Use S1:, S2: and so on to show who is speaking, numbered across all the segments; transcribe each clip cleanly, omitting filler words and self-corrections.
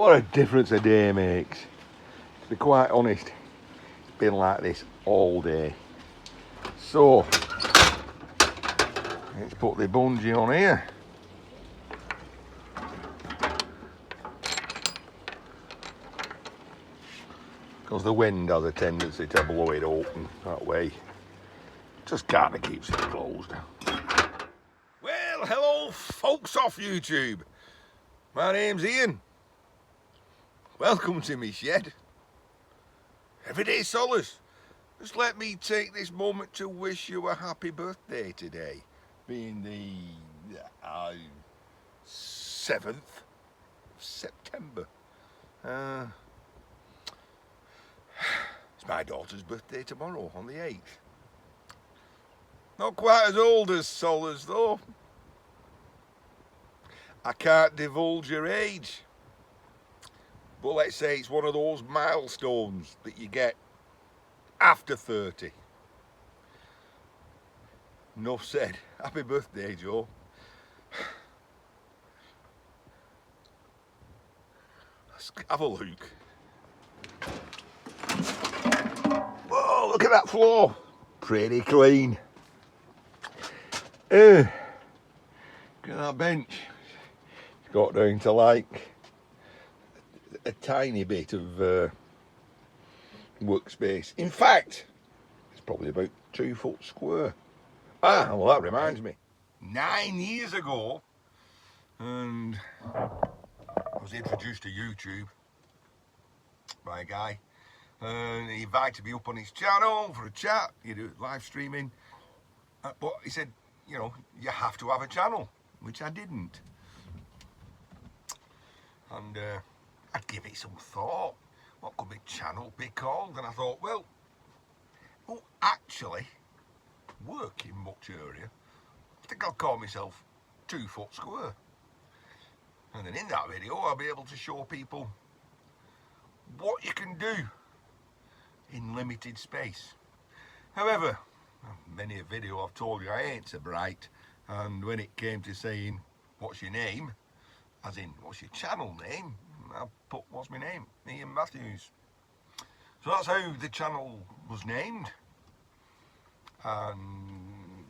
S1: What a difference a day makes. To be quite honest, it's been like this all day. So, let's put the bungee on here. Because the wind has a tendency to blow it open that way. Just kind of keeps it closed. Well, hello folks off YouTube. My name's Ian. Welcome to me shed. Everyday solace. Just let me take this moment to wish you a happy birthday today, being the 7th of September. It's my daughter's birthday tomorrow on the 8th. Not quite as old as Solace though. I can't divulge her age, but let's say it's one of those milestones that you get after 30. Enough said. Happy birthday, Joe. Let's have a look. Whoa, look at that floor. Pretty clean. Look at that bench. It's got down to like a tiny bit of workspace. In fact, it's probably about 2 foot square. Well that reminds me. 9 years ago, and I was introduced to YouTube by a guy, and he invited me up on his channel for a chat. You do live streaming, but he said, you know, you have to have a channel, which I didn't. And I'd give it some thought. What could my channel be called? And I thought, well, actually work in much area. I think I'll call myself 2 foot square. And then in that video, I'll be able to show people what you can do in limited space. However, many a video I've told you I ain't so bright, and when it came to saying what's your name, as in what's your channel name, I put what's my name, Ian Matthews. So that's how the channel was named, and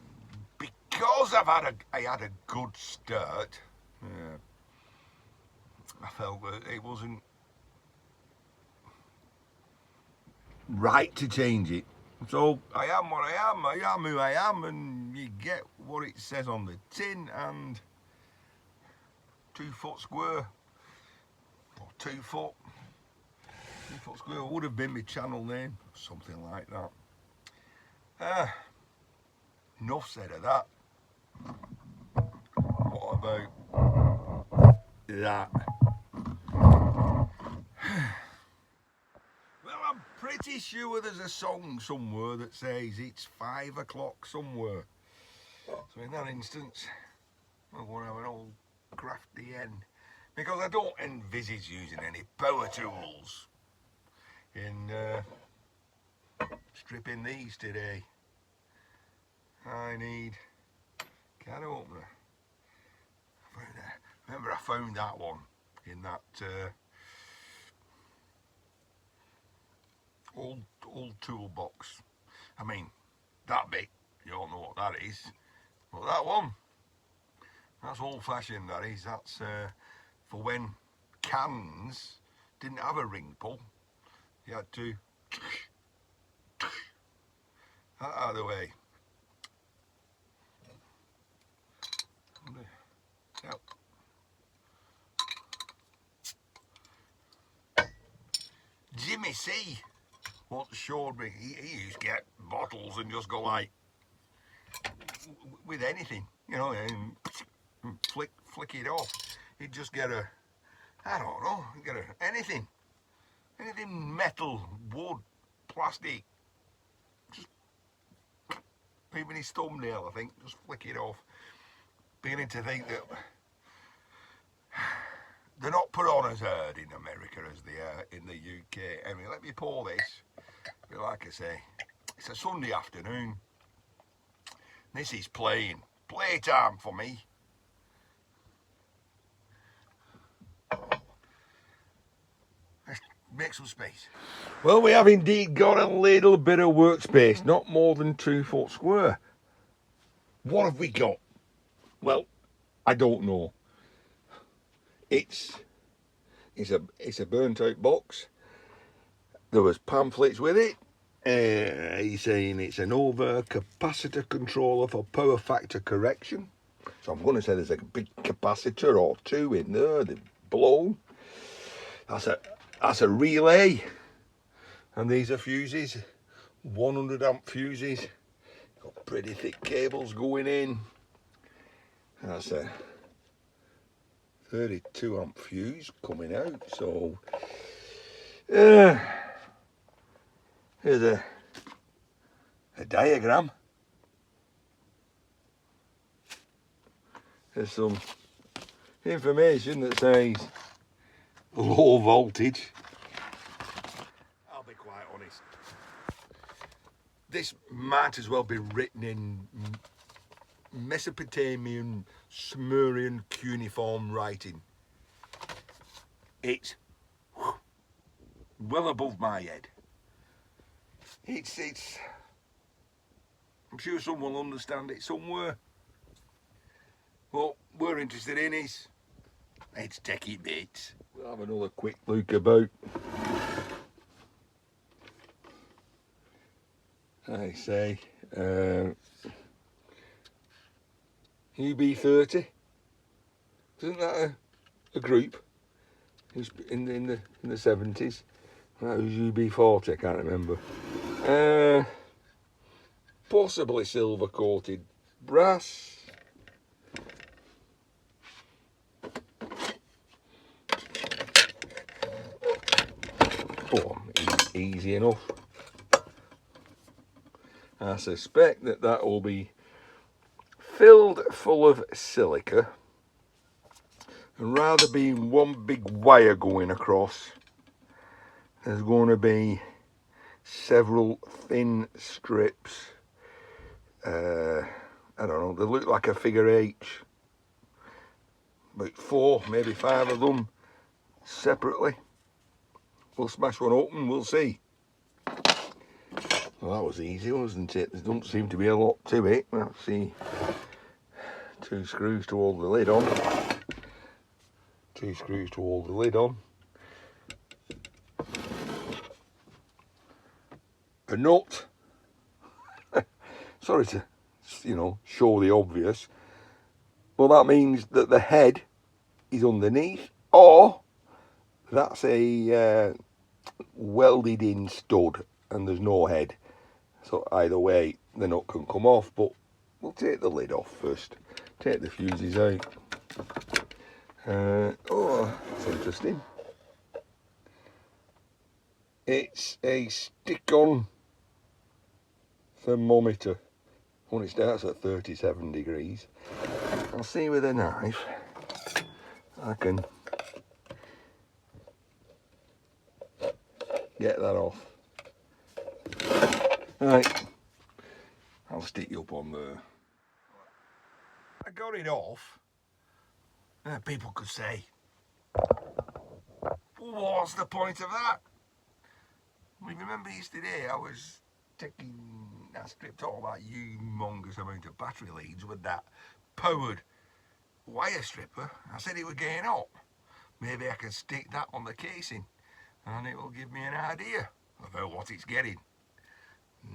S1: because I had a good start, I felt that it wasn't right to change it. So I am what I am who I am, and you get what it says on the tin, and 2 foot square, or 2 foot square would have been my channel name, something like that. Enough said of that. What about that? Well, I'm pretty sure there's a song somewhere that says it's 5 o'clock somewhere. So in that instance, I'm going to have an old crafty end, because I don't envisage using any power tools in stripping these today. I need can opener. Remember I found that one in that old toolbox. I mean, that bit, you all know what that is. But that one, that's old-fashioned, that is. That's for when cans didn't have a ring pull. You had to that out of the way. Yep. Jimmy C once showed me, he used to get bottles and just go like, with anything, you know, and flick it off. He'd just get a, I don't know, get a, anything metal, wood, plastic, just even his thumbnail, I think, just flick it off. Beginning to think that they're not put on as hard in America as they are in the UK. Anyway, let me pour this. But like I say, it's a Sunday afternoon. This is playtime for me. make some space. Well, we have indeed got a little bit of workspace, not more than 2 foot square. What have we got? Well, I don't know. It's a burnt out box. There was pamphlets with it. He's saying it's an over capacitor controller for power factor correction. So I'm going to say there's a big capacitor or two in there. They've blown. That's a relay. And these are fuses. 100 amp fuses. Got pretty thick cables going in. That's a 32 amp fuse coming out. So here's a diagram. There's some information that says low voltage. I'll be quite honest. This might as well be written in Mesopotamian, Sumerian cuneiform writing. It's well above my head. It's I'm sure someone will understand it somewhere. What we're interested in is its techie bits. We'll have another quick look about. I say UB30. Isn't that a group? In the 70s. That was UB40. I can't remember. Possibly silver coated brass. Oh, easy enough. I suspect that will be filled full of silica, and rather being one big wire going across, there's going to be several thin strips. I don't know, they look like a figure H. About 4, maybe 5 of them separately. We'll smash one open, we'll see. Well, that was easy, wasn't it? There don't seem to be a lot to it. Let's see. 2 screws to hold the lid on. 2 screws to hold the lid on. A nut. Sorry to, show the obvious. Well, that means that the head is underneath, or that's a welded in stud and there's no head. So either way, the nut can come off, but we'll take the lid off first. Take the fuses out. Oh, that's interesting. It's a stick-on thermometer. When it starts at 37 degrees. I'll see with a knife. I can get that off. Right, I'll stick you up on there. I got it off. People could say, what's the point of that? We remember yesterday I stripped all that humongous amount of battery leads with that powered wire stripper. I said it was getting hot. Maybe I can stick that on the casing and it will give me an idea about what it's getting.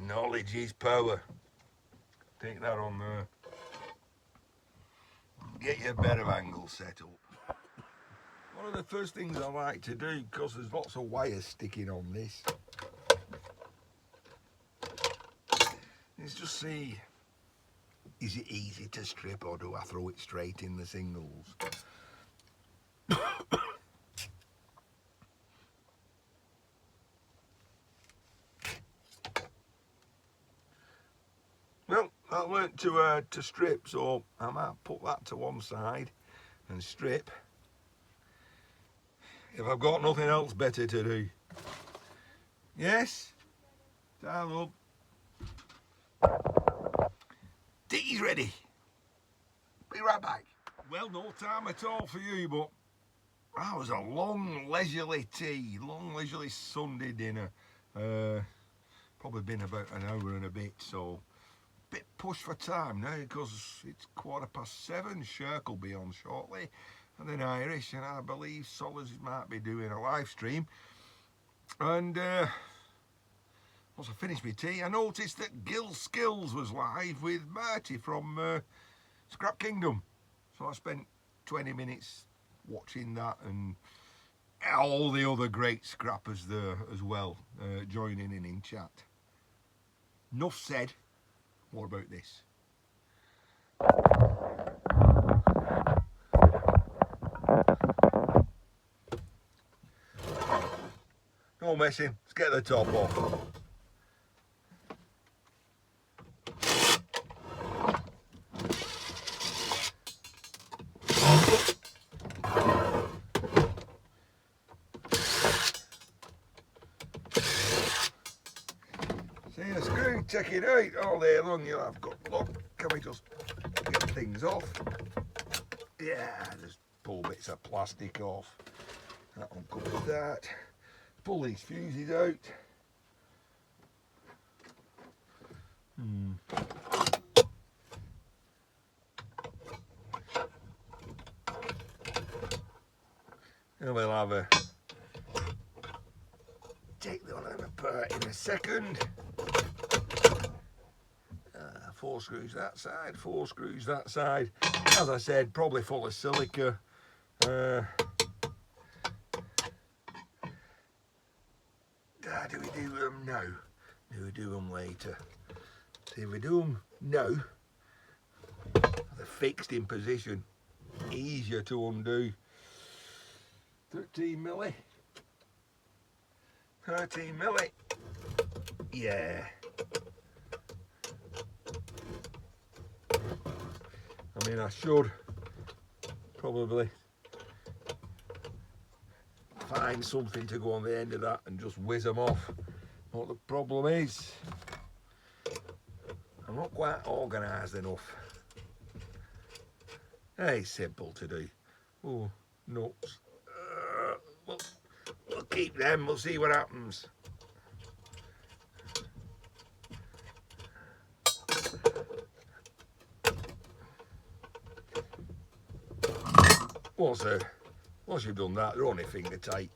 S1: Knowledge is power. Take that on there. Get your bed of angles set up. One of the first things I like to do, because there's lots of wires sticking on this, is just see, is it easy to strip or do I throw it straight in the singles? Well, that learnt to strip, so I might put that to one side and strip if I've got nothing else better to do. Yes? Time up. Tea's ready. Be right back. Well, no time at all for you, but That was a long leisurely tea, long leisurely Sunday dinner. Probably been about an hour and a bit, so bit pushed for time now because it's 7:15. Shirk will be on shortly, and then Irish, and I believe Solars might be doing a live stream. And once I finished my tea, I noticed that Gil Skills was live with Marty from Scrap Kingdom. So I spent 20 minutes watching that, and all the other great scrappers there as well, joining in chat. Enough said. What about this? No messing, let's get the top off. See a screw, check it out all day long. You'll have got, look, can we just get things off? Yeah, just pull bits of plastic off. That one covers that. Pull these fuses out. And we'll have a take the one apart in a second. 4 screws that side, 4 screws that side. As I said, probably full of silica. Do we do them now? Do we do them later? See, if we do them now, they're fixed in position, easier to undo. 13 milli. 13 milli. Yeah. I mean, I should probably find something to go on the end of that and just whiz them off. But the problem is, I'm not quite organised enough. Hey, simple to do. Oh, nuts. We'll keep them, we'll see what happens. Once you've done that, they're only finger tight.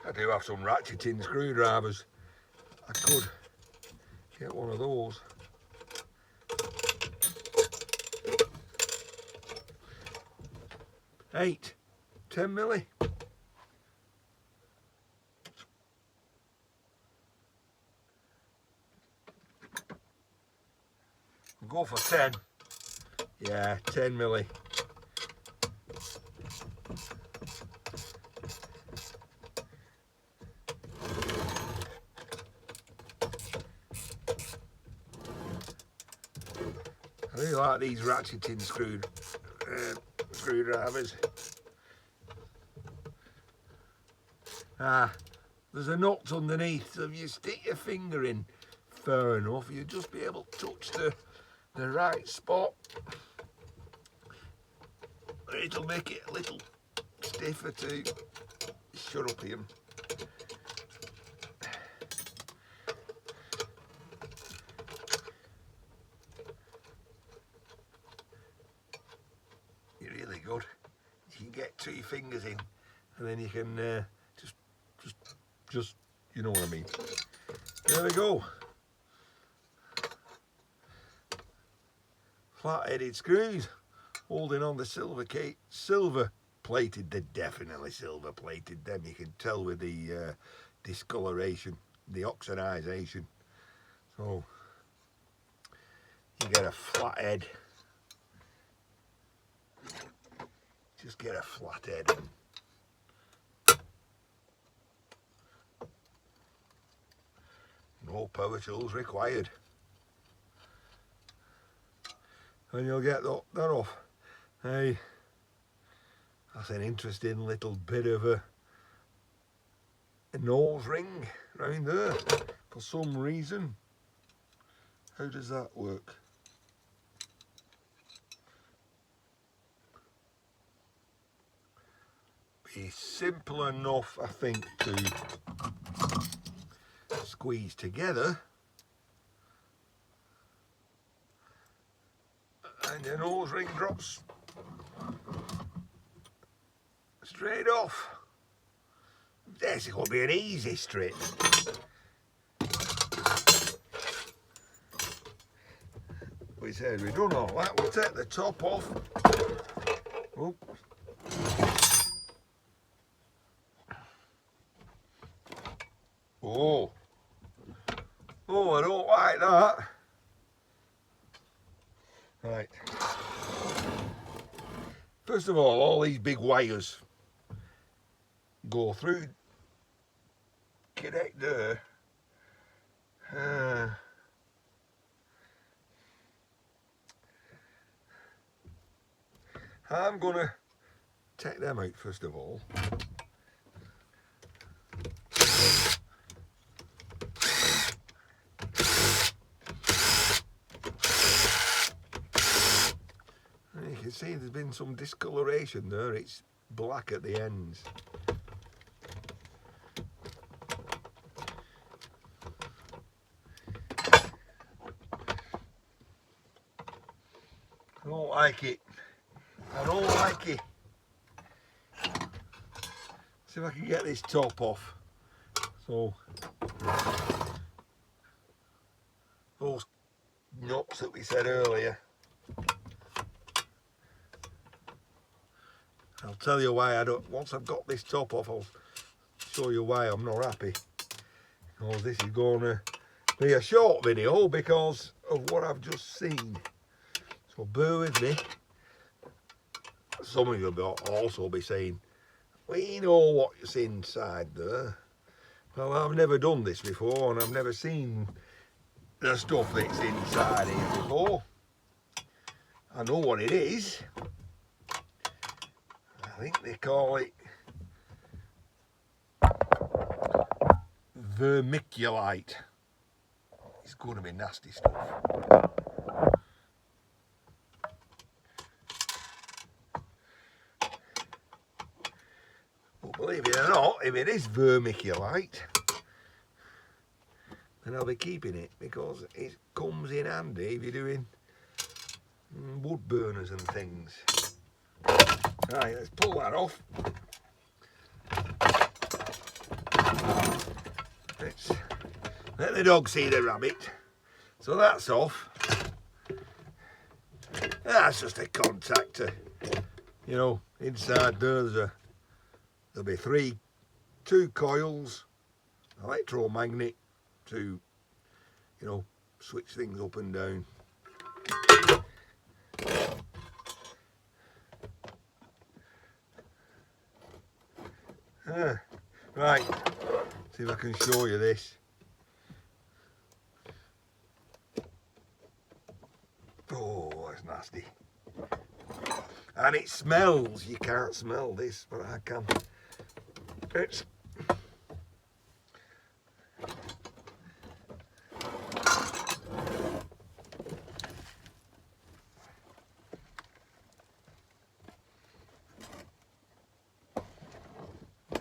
S1: I do have some ratcheting screwdrivers. I could get one of those. Eight, 10 milli. Go for 10. Yeah, 10 milli. I really like these ratcheting screwdrivers. There's a nut underneath, so if you stick your finger in far enough, you'll just be able to touch the right spot. It'll make it a little stiffer to shut up him. You're really good. You can get 2 fingers in, and then you can just you know what I mean. There we go. Flat-headed screws holding on the silver plated. They're definitely silver plated. Them you can tell with the discoloration, the oxidization. So you get a flat head. Just get a flat head. No power tools required. And you'll get that off. Hey, that's an interesting little bit of a nose ring round there for some reason. How does that work? be simple enough, I think, to squeeze together. And your nose ring drops straight off. This is going to be an easy strip. We said we've done all that. We'll take the top off. Oops. Oh. Oh, I don't like that. Right. First of all these big wires go through, connect there. I'm gonna take them out first of all. And you can see there's been some discoloration there, it's black at the ends. I don't like it. I don't like it. See if I can get this top off. So those nuts that we said earlier, I'll tell you why I don't. Once I've got this top off, I'll show you why I'm not happy. Because this is going to be a short video because of what I've just seen. So bear with me. Some of you will also be saying, we know what's inside there. Well, I've never done this before and I've never seen the stuff that's inside here before. I know what it is. I think they call it Vermiculite. It's going to be nasty stuff. But believe it or not, if it is Vermiculite, then I'll be keeping it because it comes in handy if you're doing wood burners and things. Right, let's pull that off. Let's let the dog see the rabbit. So that's off. That's just a contactor. You know, inside there'll be two coils, electromagnet to, you know, switch things up and down. Right, see if I can show you this. Oh, that's nasty. And it smells. You can't smell this, but I can. It's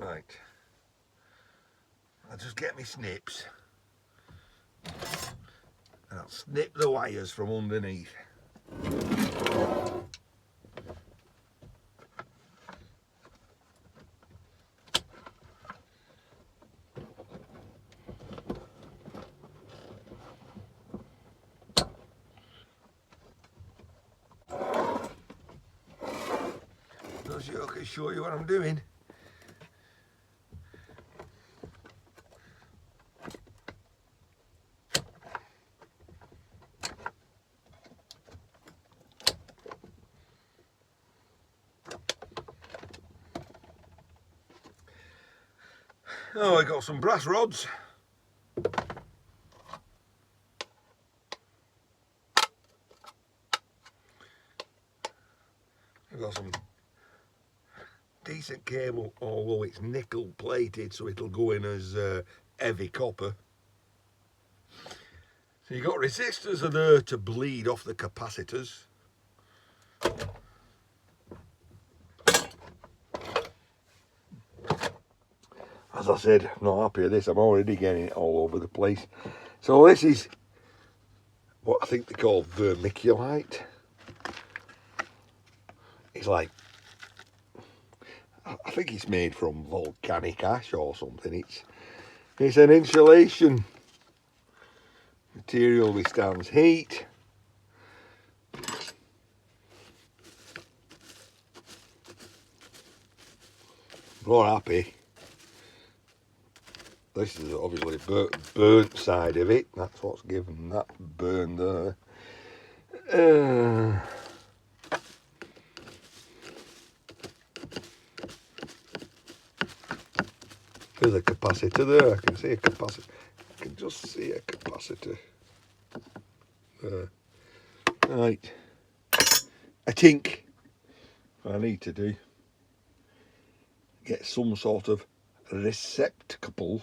S1: right. I'll just get me snips and I'll snip the wires from underneath. So I can show you what I'm doing. Oh, I got some brass rods. I've got some decent cable, although it's nickel plated, so it'll go in as heavy copper. So you've got resistors are there to bleed off the capacitors. as I said, I'm not happy with this. I'm already getting it all over the place. So this is what I think they call vermiculite. It's like, I think it's made from volcanic ash or something. It's an insulation material, withstands heat. Not happy. This is obviously burnt side of it. That's what's given that burn there. There's a capacitor there. I can see a capacitor. I can just see a capacitor there. Right. I think what I need to do, get some sort of receptacle.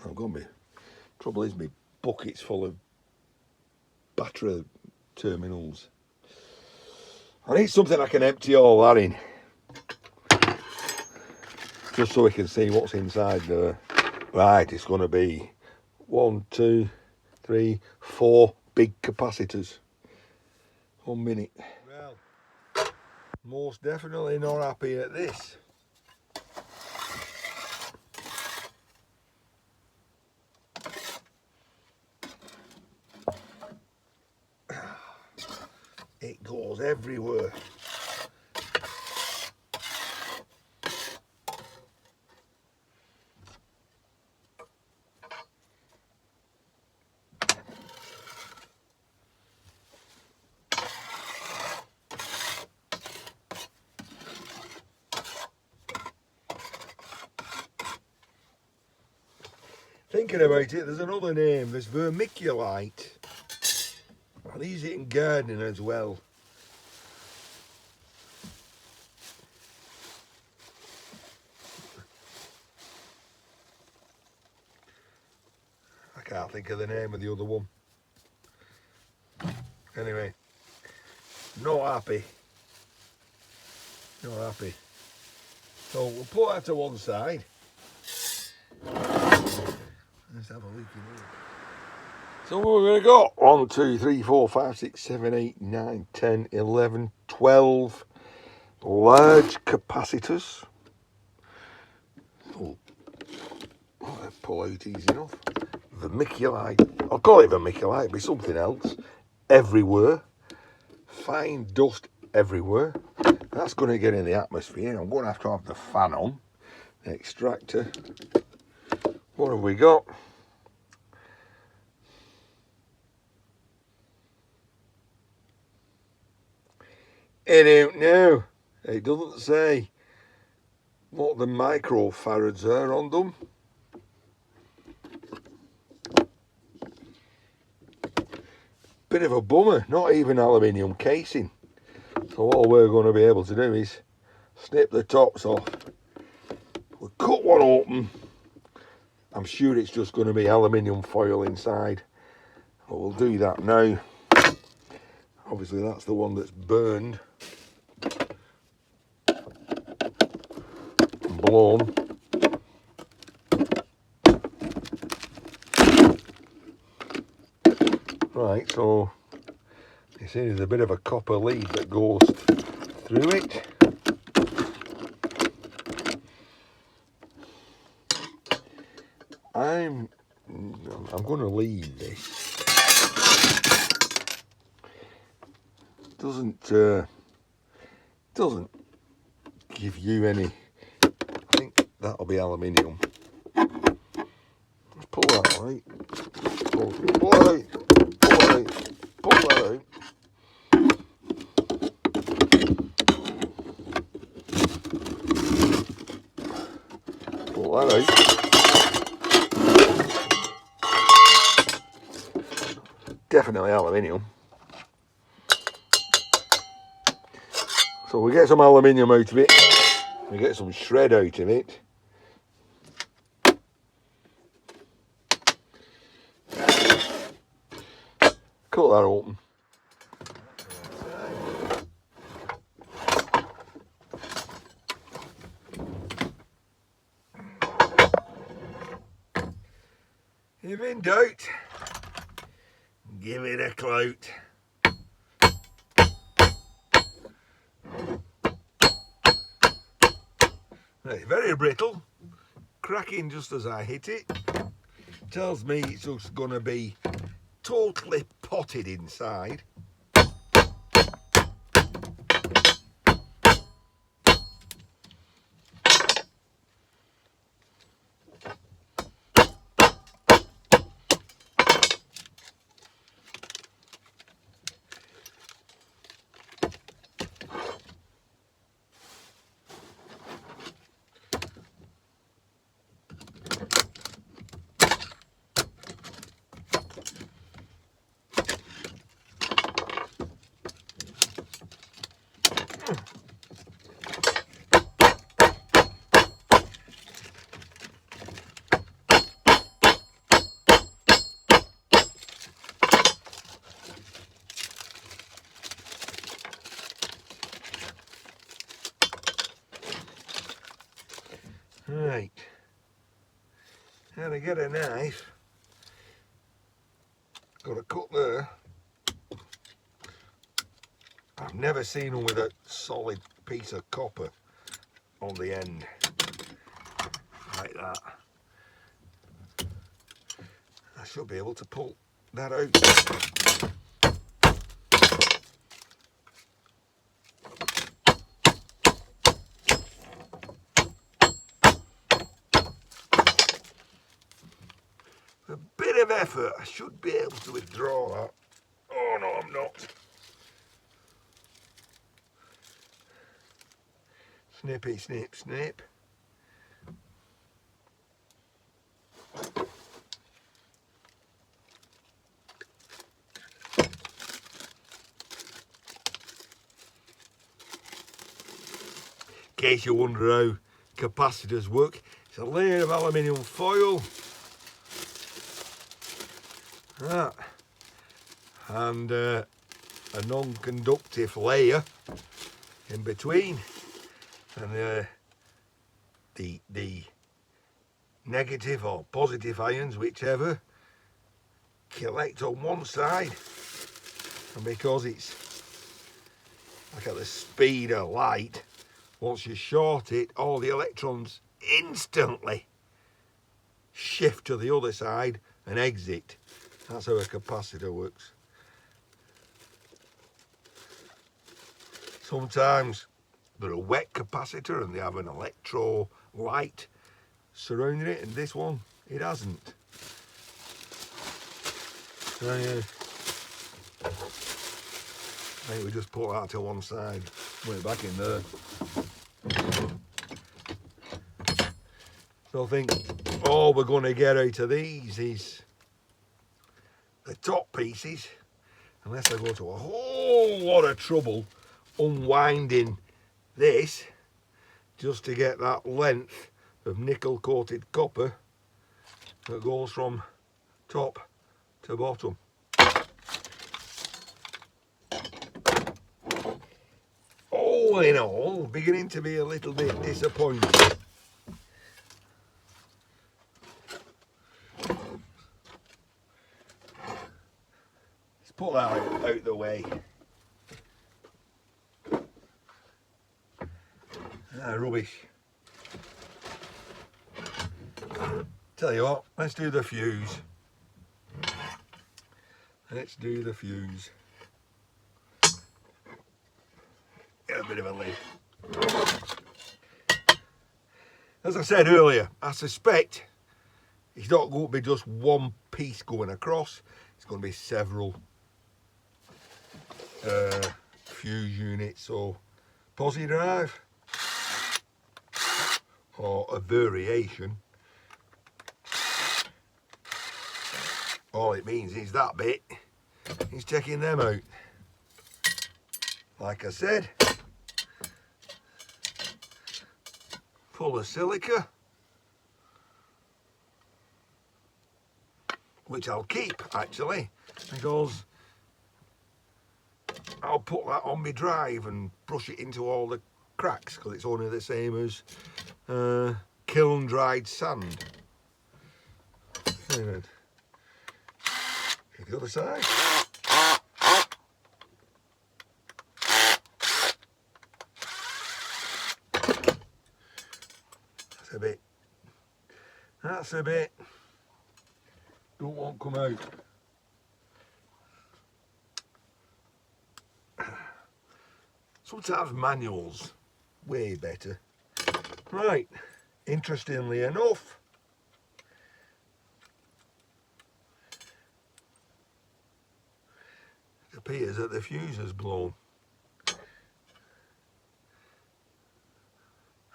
S1: I've got me. Trouble is, my bucket's full of battery terminals. I need something I can empty all that in, just so we can see what's inside there. Right, it's going to be 1, 2, 3, 4 big capacitors. 1 minute. Well, most definitely not happy at this. It goes everywhere. Thinking about it, there's another name. There's vermiculite. I use it in gardening as well. I can't think of the name of the other one. Anyway, not happy. Not happy. So we'll put that to one side. Let's have a look in here. So we're going to go 1, 2, 3, 4, 5, 6, 7, 8, 9, 10, 11, 12 large capacitors. Oh, I'll pull out easy enough. Vermiculite. I'll call it vermiculite, it'll be something else. Everywhere. Fine dust everywhere. That's going to get in the atmosphere. I'm going to have the fan on. The extractor. What have we got? I don't know. It doesn't say what the microfarads are on them. Bit of a bummer, not even aluminium casing. So all we're going to be able to do is snip the tops off. We'll cut one open. I'm sure it's just going to be aluminium foil inside. But we'll do that now. Obviously that's the one that's burned. Blown. Right, so you see there's a bit of a copper lead that goes through it. I'm going to leave this. Doesn't give you any. I think that'll be aluminium. Let's pull that out. Pull that out. Pull that out. Pull that out. Pull that out. Definitely aluminium. So we get some aluminium out of it. We get some shred out of it. Cut that open. If in doubt, give it a clout. Right, very brittle, cracking just as I hit it. Tells me it's just going to be totally potted inside. Right, now to get a knife, got a cut there. I've never seen one with a solid piece of copper on the end, like that. I should be able to pull that out. A bit of effort, I should be able to withdraw that. Oh no, I'm not. Snippy, snip, snip. In case you wonder how capacitors work, it's a layer of aluminium foil. That. And a non-conductive layer in between. And the negative or positive ions, whichever, collect on one side, and because it's like at the speed of light, once you short it, all the electrons instantly shift to the other side and exit. That's how a capacitor works. Sometimes they're a wet capacitor and they have an electrolyte surrounding it, and this one, it hasn't. So yeah, I think we just put that to one side, put it back in there. So I think all we're going to get out of these is the top pieces, unless I go to a whole lot of trouble unwinding this just to get that length of nickel coated copper that goes from top to bottom. All in all, beginning to be a little bit disappointed. Let's put that out the way. Rubbish. Tell you what, let's do the fuse. Let's do the fuse. Get a bit of a lid. As I said earlier, I suspect it's not going to be just one piece going across. It's going to be several fuse units. So posi drive, or a variation. All it means is that bit is taking them out. Like I said, full of silica, which I'll keep actually, because I'll put that on my drive and brush it into all the cracks, because it's only the same as kiln dried sand. Anyway, The other side. That's a bit, don't want to come out. Sometimes manuals, way better. Right, interestingly enough, it appears that the fuse has blown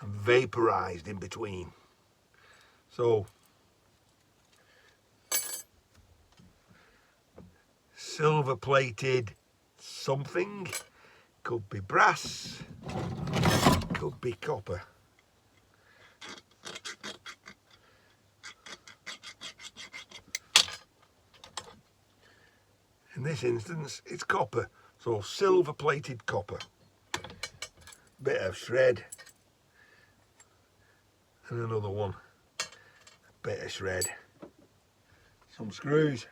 S1: and vaporised in between. So, silver plated something, could be brass, could be copper. In this instance, it's copper, so silver plated copper. Bit of shred, and another one. Bit of shred. Some screws.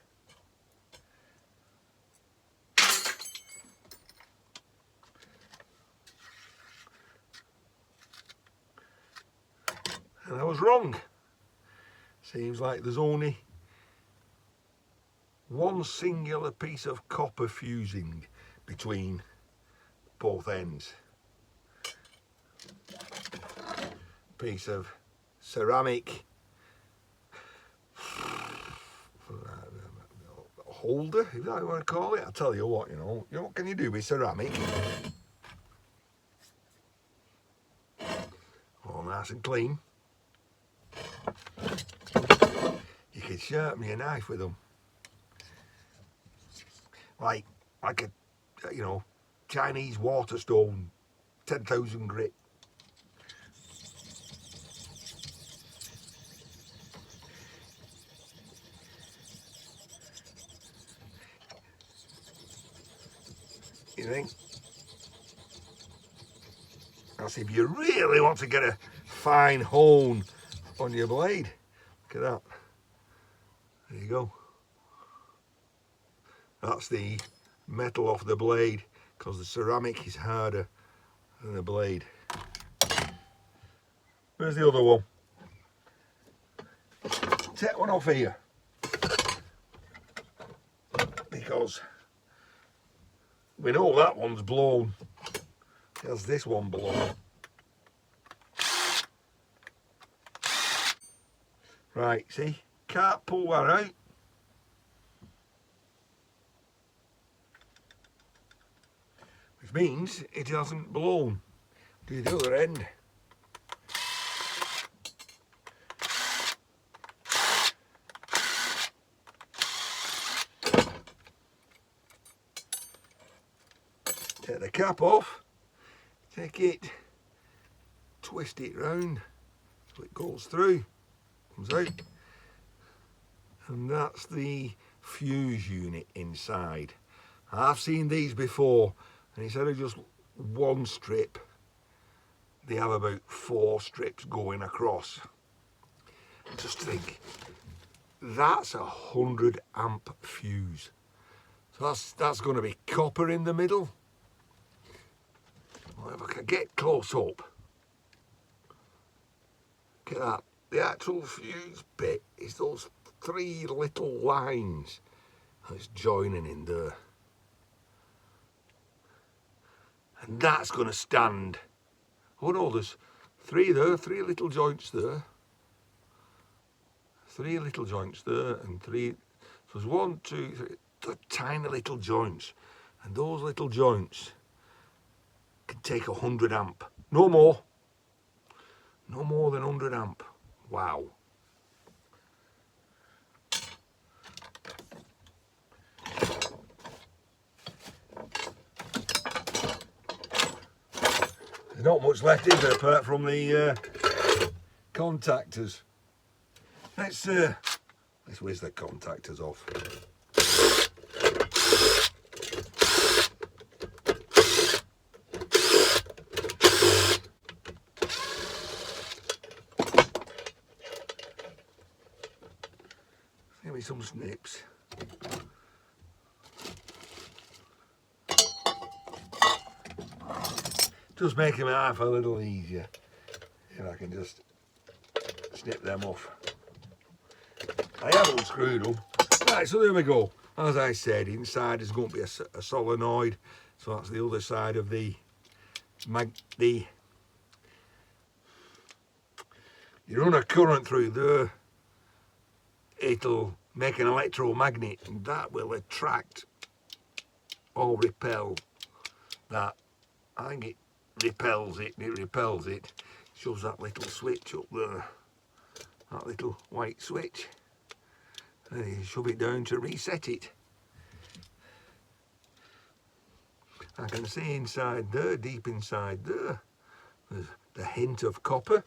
S1: And I was wrong. Seems like there's only one singular piece of copper fusing between both ends. Piece of ceramic holder, if that you want to call it. I'll tell you what, you know what can you do with ceramic? All nice and clean. You can sharpen your knife with them. Like a, you know, Chinese water stone, 10,000 grit. You think? That's if you really want to get a fine hone on your blade. Look at that. There you go. That's the metal off the blade, because the ceramic is harder than the blade. Where's the other one? Take one off here, because we know that one's blown. Has this one blown? Right, see? Can't pull that out. Which means it hasn't blown. Do the other end. Take the cap off, take it, twist it round so it goes through, comes out, and that's the fuse unit inside. I've seen these before, and instead of just one strip, they have about 4 strips going across. Just think, that's a 100 amp fuse. So that's going to be copper in the middle. Well, if I can get close up, look at that. The actual fuse bit is those 3 little lines that's joining in there. And that's going to stand. Oh no, there's 3 there, 3 little joints there. 3 little joints there, and 3. So there's 1, 2, 3. They're tiny little joints. And those little joints can take 100 amp. No more. No more than 100 amp. Wow. There's not much left, is there, apart from the contactors. Let's whiz the contactors off. Give me some snips. just making my life a little easier if I can just snip them off. I have unscrewed them. Right, so there we go. As I said, inside is going to be a solenoid, so that's the other side of you run a current through there, it'll make an electromagnet, and that will attract or repel that. I think it repels it, shows that little switch up there, that little white switch, and you shove it down to reset it. I can see inside there, deep inside there, there's the hint of copper.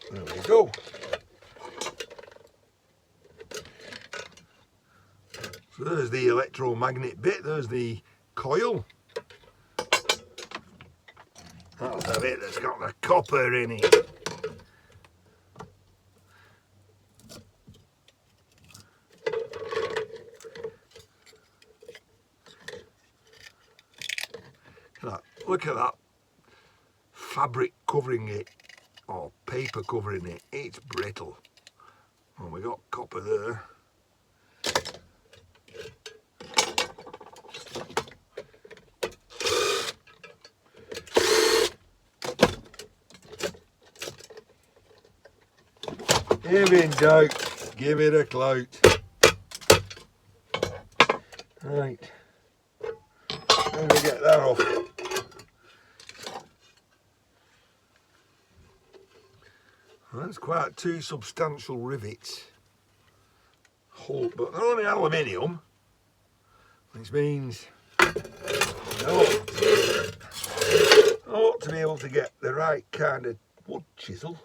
S1: There we go. So there's the electromagnet bit, there's the coil. That's the bit that's got the copper in it. Look at that fabric covering it, or paper covering it. It's brittle. Well, we got copper there. If in doubt, give it a clout. Right, let me get that off. That's quite two substantial rivets, but they're only aluminium, which means I ought to be able to get the right kind of wood chisel,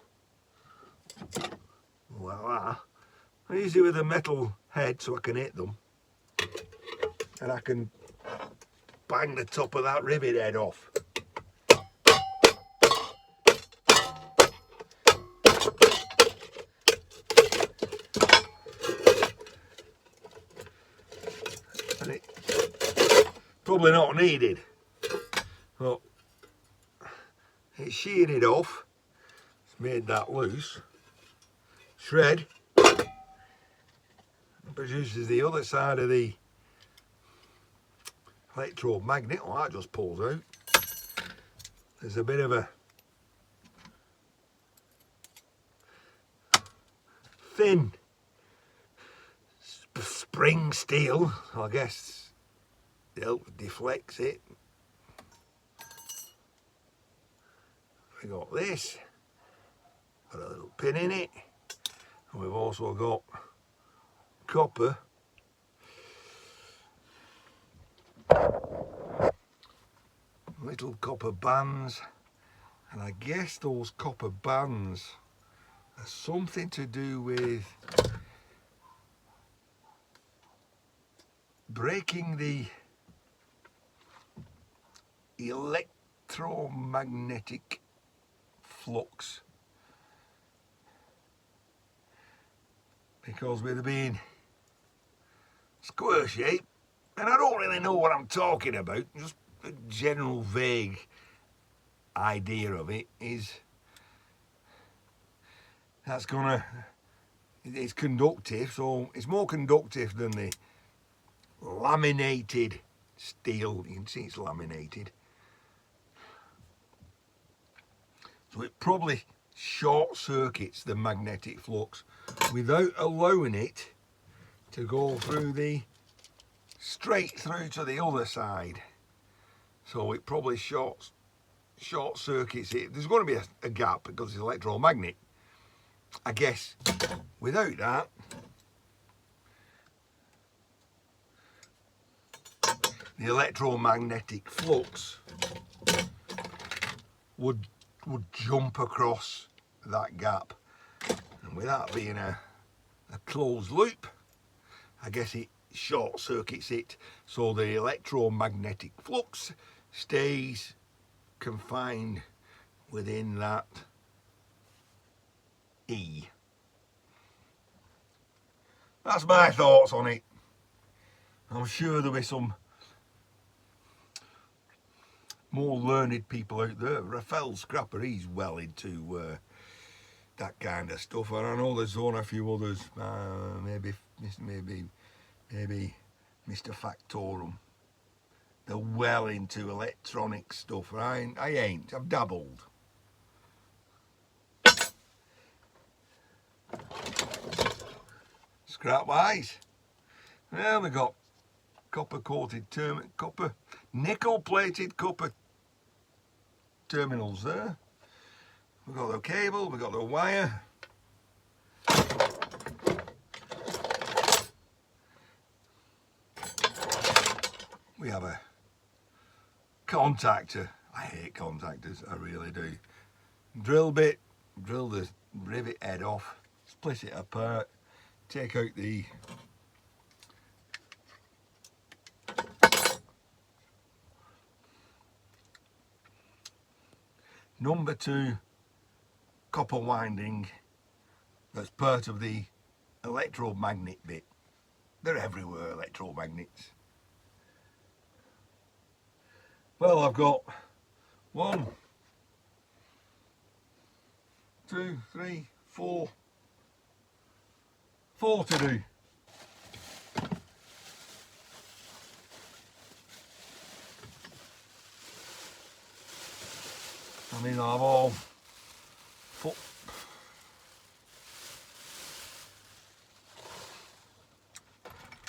S1: like that. I use it with a metal head so I can hit them, and I can bang the top of that rivet head off. And it's probably not needed, but it's sheared it off. It's made that loose. Shred produces the other side of the electromagnet. Oh, that just pulls out. There's a bit of a thin spring steel, I guess it deflects it. We got this, got a little pin in it, and we've also got copper little copper bands, and I guess those copper bands are something to do with breaking the electromagnetic flux, because with it being square shape, and I don't really know what I'm talking about, just a general vague idea of it is that's it's conductive, so it's more conductive than the laminated steel. You can see it's laminated, so it probably short circuits the magnetic flux without allowing it to go through straight through to the other side. So it probably short circuits it. There's going to be a gap because it's electromagnet. I guess without that, the electromagnetic flux would jump across that gap, and with that being a closed loop, I guess it short circuits it, so the electromagnetic flux stays confined within that E. That's my thoughts on it. I'm sure there'll be some more learned people out there. Raphael Scrapper, he's well into that kind of stuff, and I know there's one a few others, maybe Mr. Factorum. They're well into electronic stuff. I ain't. I've dabbled. Scrap wise, well, we got copper coated copper, nickel plated copper terminals there. We've got the cable, we've got the wire. We have a contactor. I hate contactors, I really do. Drill bit, drill the rivet head off, split it apart, take out the number 2 copper winding that's part of the electromagnet bit. They're everywhere, electromagnets. Well, I've got 1, 2, 3, 4 to do. I mean, I've all put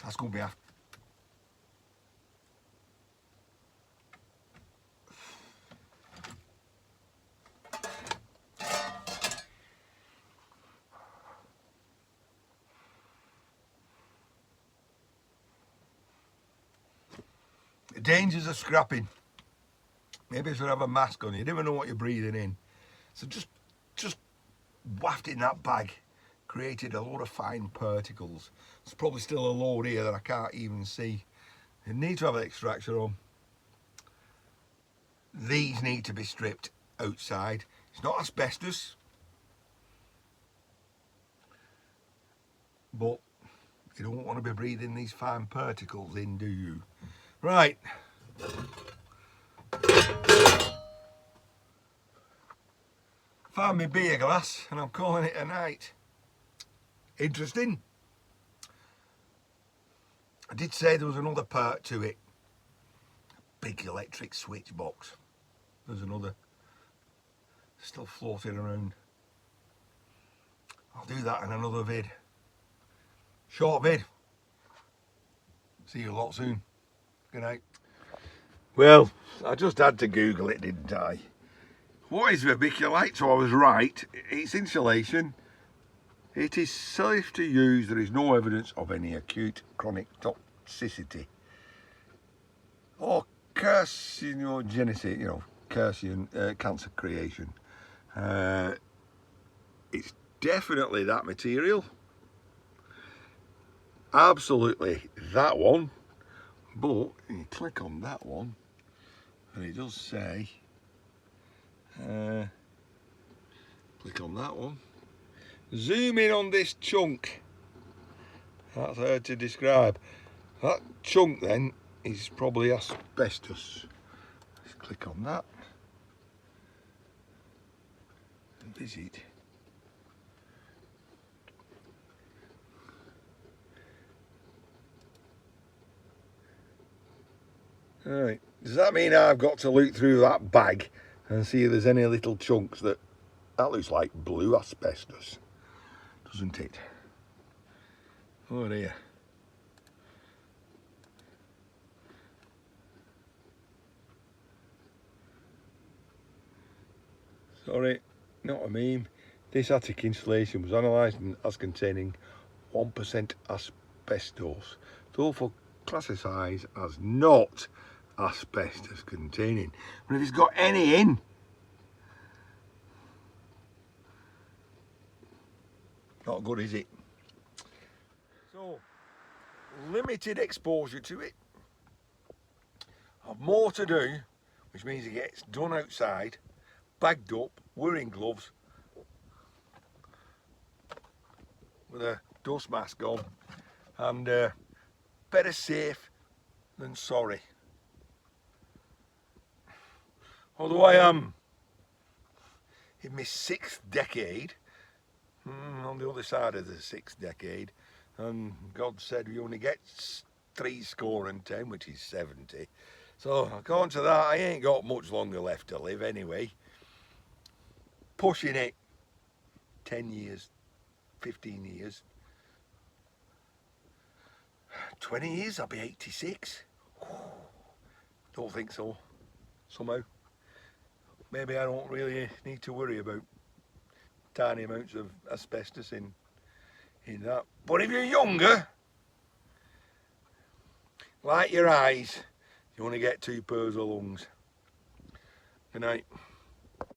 S1: that's going to be after. The dangers of scrapping. Maybe you should have a mask on. You never know what you're breathing in. So just wafting that bag created a lot of fine particles. There's probably still a load here that I can't even see. You need to have an extractor on. These need to be stripped outside. It's not asbestos, but you don't want to be breathing these fine particles in, do you? Right. Found my beer glass and I'm calling it a night. Interesting. I did say there was another part to it. Big electric switch box. There's another still floating around. I'll do that in another vid. Short vid. See you a lot soon. Good night. Well, I just had to Google it, didn't I? What is vermiculite? So I was right. It's insulation. It is safe to use. There is no evidence of any acute chronic toxicity or carcinogenicity, cancer creation. It's definitely that material. Absolutely that one. But you click on that one and it does say, click on that one, zoom in on this chunk. That's hard to describe. That chunk then is probably asbestos. Let's click on that and visit. Alright, does that mean I've got to look through that bag and see if there's any little chunks that looks like blue asbestos, doesn't it? Oh dear. Sorry, not a meme. This attic insulation was analysed as containing 1% asbestos, therefore classified as not asbestos containing. But if it's got any in, not good, is it? So, limited exposure to it. I've more to do which means he gets done outside, bagged up, wearing gloves, with a dust mask on, and better safe than sorry. Although I am in my 6th decade, on the other side of the 6th decade, and God said we only get 70, which is 70. So according to that, I ain't got much longer left to live anyway. Pushing it 10 years, 15 years, 20 years, I'll be 86. Don't think so, somehow. Maybe I don't really need to worry about tiny amounts of asbestos in that. But if you're younger, like your eyes, you only get 2 pairs of lungs. Good night.